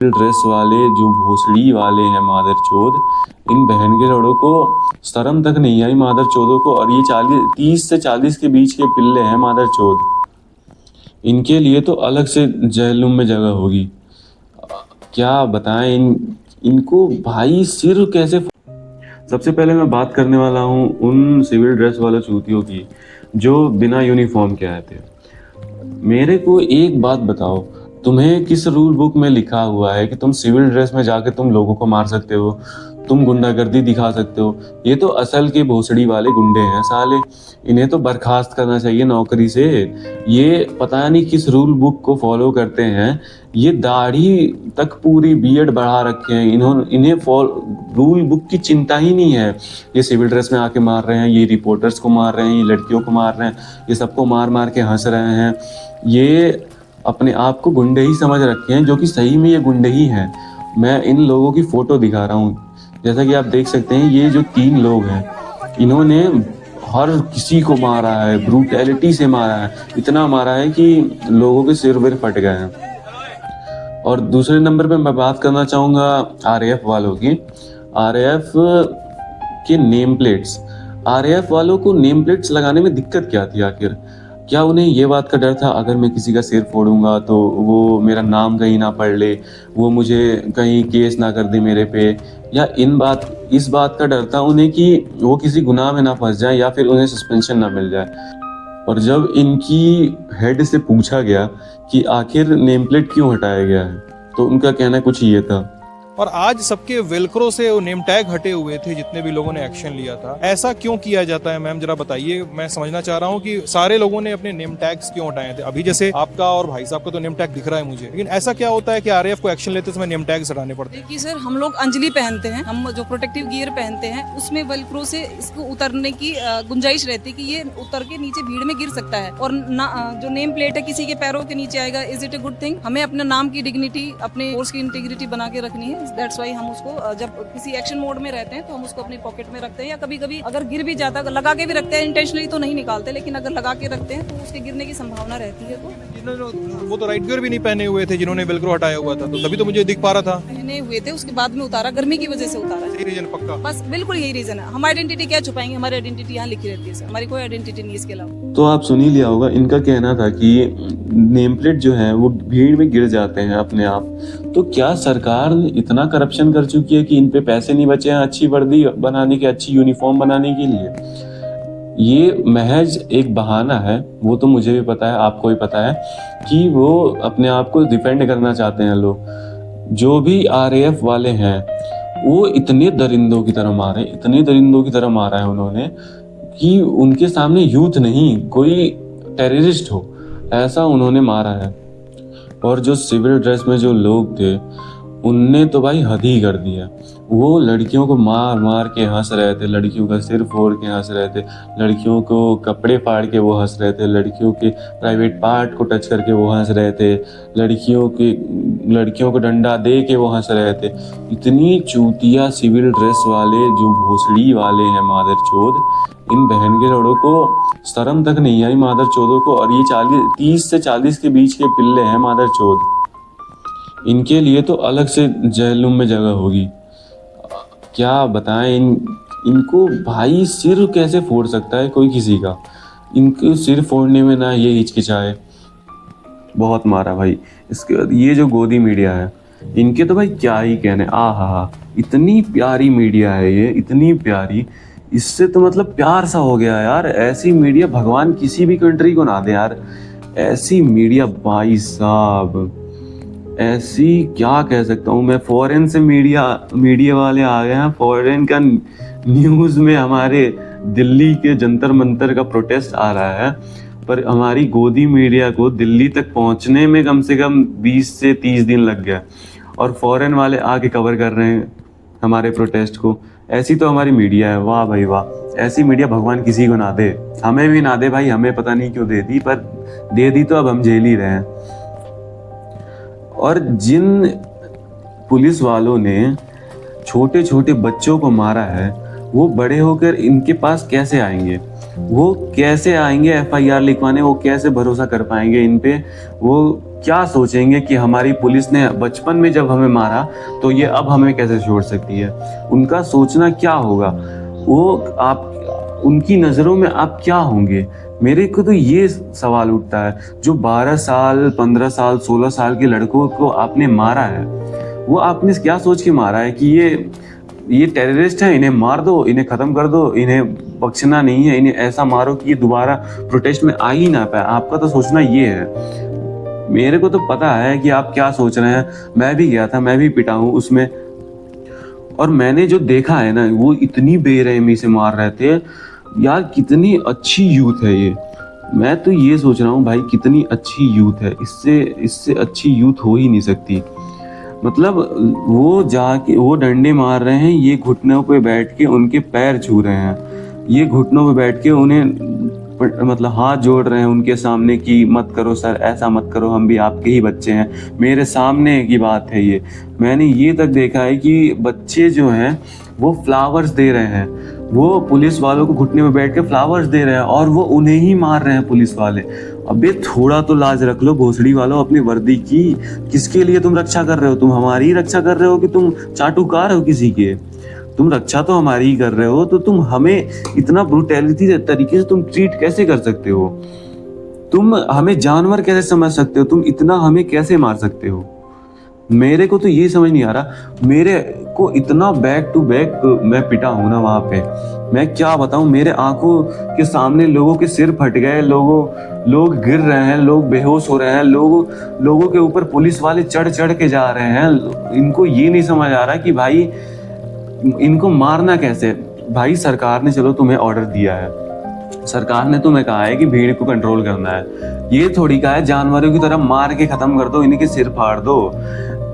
Dress वाले जो भोसड़ी वाले हैं मादरचोद, इन बहन के लड़ों को शर्म तक नहीं आई मादरचोदों को। और ये 30 से 40 के बीच के पिल्ले हैं मादरचोद, इनके लिए तो अलग से जहलुम में जगह होगी। क्या बताएं इनको भाई सिर कैसे। सबसे पहले मैं बात करने वाला हूँ उन सिविल ड्रेस वाले चूतियों की जो बिना यूनिफॉर्म के आए थे। मेरे को एक बात बताओ, तुम्हें किस रूल बुक में लिखा हुआ है कि तुम सिविल ड्रेस में जाके तुम लोगों को मार सकते हो, तुम गुंडागर्दी दिखा सकते हो? ये तो असल के भोसड़ी वाले गुंडे हैं साले, इन्हें तो बर्खास्त करना चाहिए नौकरी से। ये पता नहीं किस रूल बुक को फॉलो करते हैं, ये दाढ़ी तक पूरी बीएड बढ़ा रखे हैं इन्हें रूल बुक की चिंता ही नहीं है। ये सिविल ड्रेस में आके मार रहे हैं, ये रिपोर्टर्स को मार रहे हैं, ये लड़कियों को मार रहे हैं, ये सबको मार मार के हंस रहे हैं। ये अपने आप को गुंडे ही समझ रखे हैं, जो कि सही में ये गुंडे ही हैं। मैं इन लोगों की फोटो दिखा रहा हूँ, जैसा कि आप देख सकते हैं। ये जो 3 लोग हैं, इन्होंने हर किसी को मारा है, ब्रूटैलिटी से मारा है, इतना मारा है कि लोगों के सिर विर फट गए हैं। और दूसरे नंबर पे मैं बात करना चाहूँगा आरएएफ वालों की। आरएएफ के नेम प्लेट्स, आरएएफ वालों को नेम प्लेट्स लगाने में दिक्कत क्या थी आखिर? क्या उन्हें ये बात का डर था अगर मैं किसी का सिर फोड़ूंगा तो वो मेरा नाम कहीं ना पढ़ ले, वो मुझे कहीं केस ना कर दे मेरे पे? या इस बात का डर था उन्हें कि वो किसी गुनाह में ना फंस जाए या फिर उन्हें सस्पेंशन ना मिल जाए? और जब इनकी हेड से पूछा गया कि आखिर नेम प्लेट क्यों हटाया गया है, तो उनका कहना कुछ ये था। और आज सबके वेलक्रो से वो नेम टैग हटे हुए थे जितने भी लोगों ने एक्शन लिया था। ऐसा क्यों किया जाता है मैम, जरा बताइए। मैं समझना चाह रहा हूँ कि सारे लोगों ने अपने नेम टैग्स क्यों हटाए थे? अभी जैसे आपका और भाई साहब का तो नेम टैग दिख रहा है मुझे, लेकिन ऐसा क्या होता है कि आरएएफ को एक्शन लेते समय नेम टैग्स हटाने पड़ते हैं? देखिए सर, हम लोग अंजलि पहनते हैं, हम जो प्रोटेक्टिव गियर पहनते हैं उसमें वेलक्रो से इसको उतरने की गुंजाइश रहती है कि ये उतर के नीचे भीड़ में गिर सकता है। और जो नेम प्लेट है किसी के पैरों के नीचे आएगा, is it a good thing? हमें अपने नाम की डिग्निटी, अपने फोर्स की इंटीग्रिटी बना के रखनी है। दैट्स वाई हम उसको जब किसी एक्शन मोड में रहते हैं तो हम उसको अपनी पॉकेट में रखते हैं, या कभी कभी अगर गिर भी जाता है लगा के भी रखते हैं। इंटेंशनली तो नहीं निकालते, लेकिन अगर लगा के रखते हैं तो उसके गिरने की संभावना रहती है। तो वो तो राइट गियर भी नहीं पहने हुए थे जिन्होंने वेलक्रो हटाया हुआ था, तो तभी तो मुझे दिख पा रहा था। पहने हुए थे, उसके बाद में उतारा, गर्मी की वजह से उतारा। यही रीजन पक्का? बस बिल्कुल यही रीजन है। हम आइडेंटिटी क्या छुपाएंगे, हमारी आइडेंटिटी यहाँ लिखी रहती है सर, हमारी कोई आइडेंटिटी नहीं इसके अलावा। तो आप सुन ही लिया होगा, इनका कहना था कि नेम प्लेट जो है वो भीड़ में गिर जाते हैं अपने आप। तो क्या सरकार इतना करप्शन कर चुकी है कि इन पे पैसे नहीं बचे हैं अच्छी वर्दी बनाने के, अच्छी यूनिफॉर्म बनाने के लिए? ये महज एक बहाना है, वो तो मुझे भी पता है, आपको भी पता है कि वो अपने आप को डिफेंड करना चाहते हैं लोग। जो भी आरएएफ वाले हैं वो इतने दरिंदों की तरह मारे, इतने दरिंदों की तरह मारा है उन्होंने कि उनके सामने यूथ नहीं, कोई टेररिस्ट हो ऐसा उन्होंने मारा है। और जो सिविल ड्रेस में जो लोग थे उनने तो भाई हद ही कर दिया। वो लड़कियों को मार मार के हंस रहे थे, लड़कियों का सिर फोड़ के हंस रहे थे, लड़कियों को कपड़े फाड़ के वो हंस रहे थे, लड़कियों के प्राइवेट पार्ट को टच करके वो हंस रहे थे, लड़कियों को डंडा दे के वो हंस रहे थे। इतनी चूतिया सिविल ड्रेस वाले जो भोसड़ी वाले हैं मादरचोद, इन बहन के लड़ों को शर्म तक नहीं आई मादरचोदों को। और ये 30 से 40 के बीच के पिल्ले हैं मादरचोद, इनके लिए तो अलग से जहलुम में जगह होगी। क्या बताएं इनको भाई सिर कैसे फोड़ सकता है कोई किसी का? इनको सिर फोड़ने में ना ये हिचकिचाए। बहुत मारा भाई। इसके बाद ये जो गोदी मीडिया है, इनके तो भाई क्या ही कहने। हा, इतनी प्यारी मीडिया है ये, इतनी प्यारी, इससे तो मतलब प्यार सा हो गया यार। ऐसी मीडिया भगवान किसी भी कंट्री को ना दे यार, ऐसी मीडिया भाई साहब। ऐसी क्या कह सकता हूँ मैं, फॉरेन से मीडिया वाले आ गए हैं। फॉरेन का न्यूज़ में हमारे दिल्ली के जंतर मंतर का प्रोटेस्ट आ रहा है, पर हमारी गोदी मीडिया को दिल्ली तक पहुँचने में कम से कम 20 से 30 दिन लग गया, और फॉरेन वाले आके कवर कर रहे हैं हमारे प्रोटेस्ट को। ऐसी तो हमारी मीडिया है, वाह भाई वाह। ऐसी मीडिया भगवान किसी को ना दे, हमें भी ना दे भाई। हमें पता नहीं क्यों दे दी, पर दे दी तो अब हम झेल ही रहे हैं। और जिन पुलिस वालों ने छोटे छोटे बच्चों को मारा है, वो बड़े होकर इनके पास कैसे आएंगे? वो कैसे आएंगे एफआईआर लिखवाने? वो कैसे भरोसा कर पाएंगे इन पे? वो क्या सोचेंगे कि हमारी पुलिस ने बचपन में जब हमें मारा तो ये अब हमें कैसे छोड़ सकती है। उनका सोचना क्या होगा, वो आप उनकी नज़रों में आप क्या होंगे। मेरे को तो ये सवाल उठता है, जो 12 साल 15 साल 16 साल के लड़कों को आपने मारा है, वो आपने क्या सोच के मारा है कि ये टेररिस्ट है, इन्हें मार दो, इन्हें ख़त्म कर दो, इन्हें बख्शना नहीं है, इन्हें ऐसा मारो कि ये दोबारा प्रोटेस्ट में आ ही ना पाए। आपका तो सोचना ये है। मेरे को तो पता है कि आप क्या सोच रहे हैं। मैं भी गया था, मैं भी पिटा हूँ उसमें, और मैंने जो देखा है ना, वो इतनी बेरहमी से मार रहे थे यार। कितनी अच्छी यूथ है ये। मैं तो ये सोच रहा हूँ भाई, कितनी अच्छी यूथ है, इससे इससे अच्छी यूथ हो ही नहीं सकती। मतलब वो जाके वो डंडे मार रहे हैं, ये घुटनों पे बैठ के उनके पैर छू रहे हैं, ये घुटनों पे बैठ के उन्हें मतलब हाथ जोड़ रहे हैं उनके सामने कि मत करो सर, ऐसा मत करो, हम भी आपके ही बच्चे हैं। मेरे सामने की बात है ये। मैंने ये तक देखा है कि बच्चे जो हैं वो फ्लावर्स दे रहे हैं, वो पुलिस वालों को घुटने में बैठ के फ्लावर्स दे रहे हैं, और वो उन्हें ही मार रहे हैं पुलिस वाले। अबे थोड़ा तो लाज रख लो भोसड़ी वालों अपनी वर्दी की। किसके लिए तुम रक्षा कर रहे हो? तुम हमारी ही रक्षा कर रहे हो कि तुम चाटुकार हो किसी के? तुम रक्षा तो हमारी ही कर रहे हो, तो तुम हमें इतना ब्रुटैलिटी तरीके से तुम ट्रीट कैसे कर सकते हो? तुम हमें जानवर कैसे समझ सकते हो? तुम इतना हमें कैसे मार सकते हो? मेरे को तो ये समझ नहीं आ रहा। मेरे को इतना बैक टू बैक मैं पिटा हूं ना वहां पे, मैं क्या बताऊं। मेरे आंखों के सामने लोगों के सिर फट गए, लोग गिर रहे हैं, लोग बेहोश हो रहे हैं, लोगों के ऊपर पुलिस वाले चढ़ चढ़ के जा रहे हैं। इनको ये नहीं समझ आ रहा कि भाई इनको मारना कैसे। भाई सरकार ने चलो तुम्हें ऑर्डर दिया है, सरकार ने तुम्हें कहा है कि भीड़ को कंट्रोल करना है। ये थोड़ी कहा है जानवरों की तरह मार के खत्म कर दो, इनके सिर फाड़ दो।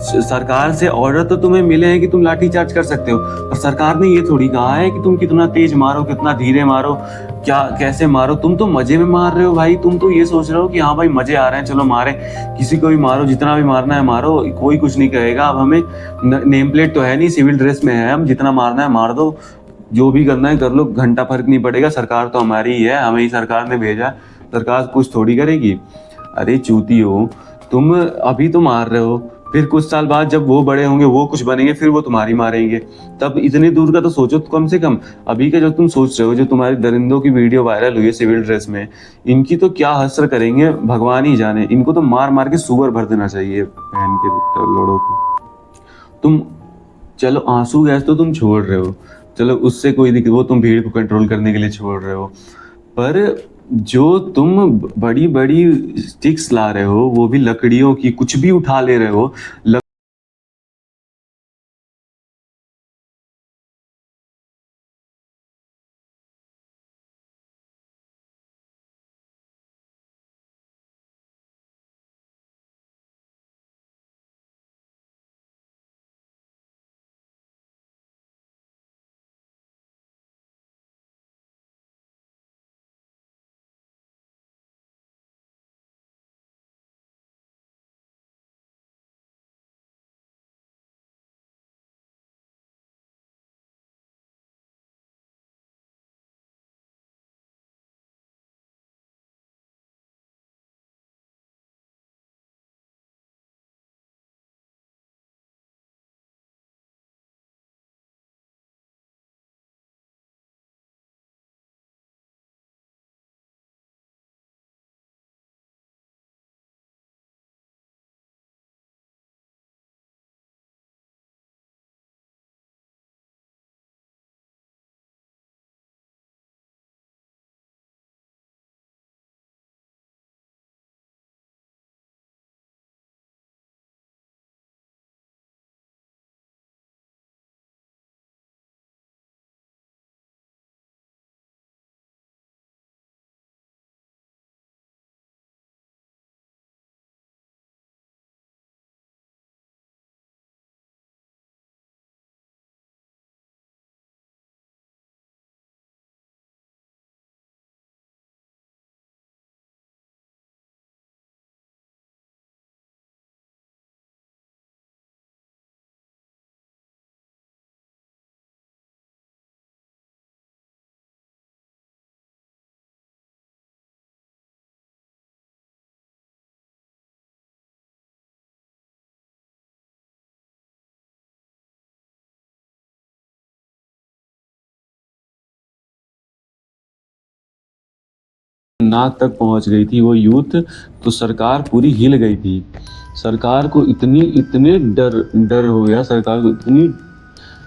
सरकार से ऑर्डर तो तुम्हें मिले हैं कि तुम लाठी चार्ज कर सकते हो, पर सरकार ने ये थोड़ी कहा है कि तुम कितना तेज मारो, कितना धीरे मारो, क्या कैसे मारो। तुम तो मजे में मार रहे हो भाई। तुम तो ये सोच रहे हो कि हाँ भाई मजे आ रहे हैं, चलो मारे, किसी को भी मारो, जितना भी मारना है मारो, कोई कुछ नहीं कहेगा। अब हमें नेम प्लेट तो है नहीं, सिविल ड्रेस में है, हम जितना मारना है मार दो, जो भी करना है कर लो, घंटा फर्क नहीं पड़ेगा, सरकार तो हमारी ही है, हमें ही सरकार ने भेजा, सरकार कुछ थोड़ी करेगी। अरे चूती हो तुम, अभी तो मार रहे हो, फिर कुछ साल बाद जब वो बड़े होंगे, वो कुछ बनेंगे, फिर वो तुम्हारी मारेंगे। तब इतने दूर का तो सोचो कम से कम। अभी का जो तुम सोच रहे हो, जो तुम्हारी दरिंदों की वीडियो वायरल हुई है सिविल ड्रेस में, इनकी तो क्या हसर करेंगे भगवान ही जाने। इनको तो मार मार के सुअर भर देना चाहिए बहन के लोड़ों को। तुम चलो आंसू गैस तो तुम छोड़ रहे हो, चलो उससे कोई दिक्कत, वो तुम भीड़ को कंट्रोल करने के लिए छोड़ रहे हो, पर जो तुम बड़ी बड़ी स्टिक्स ला रहे हो, वो भी लकड़ियों की, कुछ भी उठा ले रहे हो। नाक तक पहुंच गई थी वो यूथ, तो सरकार पूरी हिल गई थी। सरकार को इतने डर हो गया, सरकार को इतनी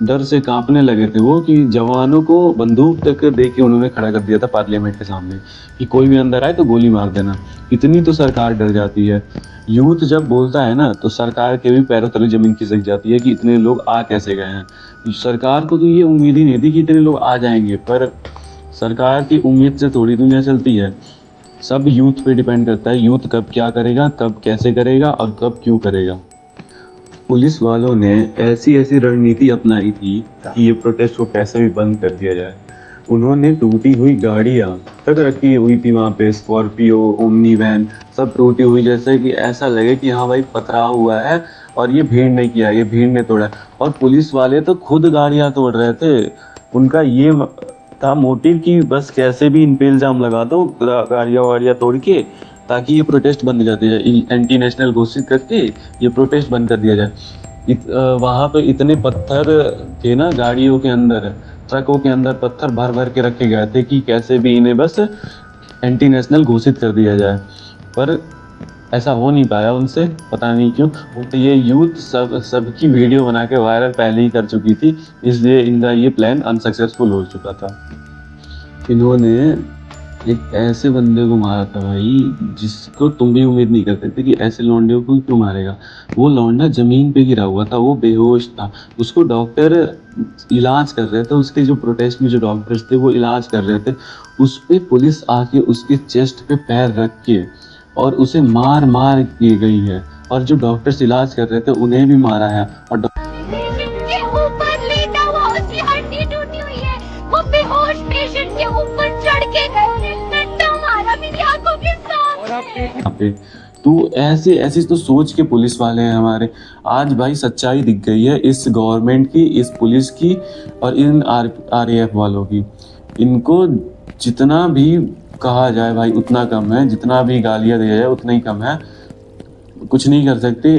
डर से कांपने लगे थे वो कि जवानों को बंदूक तक दे के उन्होंने खड़ा कर दिया था पार्लियामेंट के सामने कि कोई भी अंदर आए तो गोली मार देना। इतनी तो सरकार डर जाती है। यूथ जब बोलता है ना तो सरकार के भी पैरों तले जमीन खिसक जाती है कि इतने लोग आ कैसे गए हैं। सरकार को तो ये उम्मीद ही नहीं थी कि इतने लोग आ जाएंगे, पर सरकार की उम्मीद से थोड़ी दुनिया चलती है। सब यूथ पे डिपेंड करता है, यूथ कब क्या करेगा, कब कैसे करेगा और कब क्यों करेगा। पुलिस वालों ने ऐसी रणनीति अपनाई थी कि ये प्रोटेस्ट को कैसे भी बंद कर दिया जाए। उन्होंने टूटी हुई गाड़ियाँ तक रखी हुई थी वहाँ पे, स्कॉर्पियो, ओमनी वैन सब टूटी हुई, जैसे कि ऐसा लगे कि हाँ भाई पथराव हुआ है और ये भीड़ ने किया, ये भीड़ ने तोड़ा। और पुलिस वाले तो खुद गाड़ियाँ तोड़ रहे थे। उनका ये था मोटिव कि बस कैसे भी इन पे इल्ज़ाम लगा दो गाड़ियाँ वाड़ियाँ तोड़ के, ताकि ये प्रोटेस्ट बंद कर दिया जाए, एंटी नेशनल घोषित करके ये प्रोटेस्ट बंद कर दिया जाए। वहाँ पे इतने पत्थर थे ना गाड़ियों के अंदर, ट्रकों के अंदर पत्थर भर भर के रखे गए थे कि कैसे भी इन्हें बस एंटी नेशनल घोषित कर दिया जाए, पर ऐसा हो नहीं पाया उनसे, पता नहीं क्यों। तो ये यूथ सबकी वीडियो बना के वायरल पहले ही कर चुकी थी, इसलिए इनका ये प्लान अनसक्सेसफुल हो चुका था। इन्होंने एक ऐसे बंदे को मारा था भाई जिसको तुम भी उम्मीद नहीं करते थे कि ऐसे लौंडे को क्यों मारेगा। वो लौंडा जमीन पे गिरा हुआ था, वो बेहोश था, उसको डॉक्टर इलाज कर रहे थे, उसके जो प्रोटेस्ट में जो डॉक्टर्स थे वो इलाज कर रहे थे। उस पे पुलिस आके उसके चेस्ट पे पैर रख के और उसे मार मार की गई है, और जो डॉक्टर्स इलाज कर रहे थे उन्हें भी मारा है। और के ऊपर लेटा हुआ, उसकी हड्डी टूटी हुई है, वो बेहोश पेशेंट के ऊपर चढ़ के गए, डंडा मारा मेरी आंखों के सामने। तो ऐसी तो सोच के पुलिस वाले हैं हमारे। आज भाई सच्चाई दिख गई है इस गवर्नमेंट की, इस पुलिस की और इन RAF वालों की। इनको जितना भी कहा जाए भाई उतना कम है, जितना भी गालियां दिया जाए उतना ही कम है। कुछ नहीं कर सकते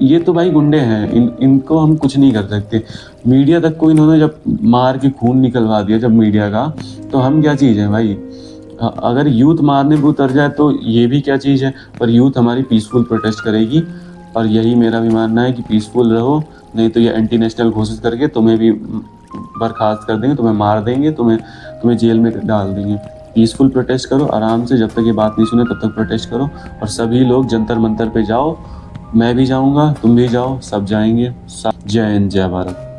ये तो भाई गुंडे हैं, इनको हम कुछ नहीं कर सकते। मीडिया तक को इन्होंने जब मार के खून निकलवा दिया जब मीडिया का, तो हम क्या चीज़ है भाई। अगर यूथ मारने पे उतर जाए तो ये भी क्या चीज़ है, पर यूथ हमारी पीसफुल प्रोटेस्ट करेगी। और यही मेरा भी मानना है कि पीसफुल रहो, नहीं तो ये एंटी नेशनल घोषित करके तुम्हें भी बर्खास्त कर देंगे, तुम्हें मार देंगे, तुम्हें जेल में डाल देंगे। पीसफुल प्रोटेस्ट करो आराम से, जब तक ये बात नहीं सुने तब तक प्रोटेस्ट करो। और सभी लोग जंतर मंतर पे जाओ, मैं भी जाऊंगा, तुम भी जाओ, सब जाएंगे। जय हिंद, जय भारत।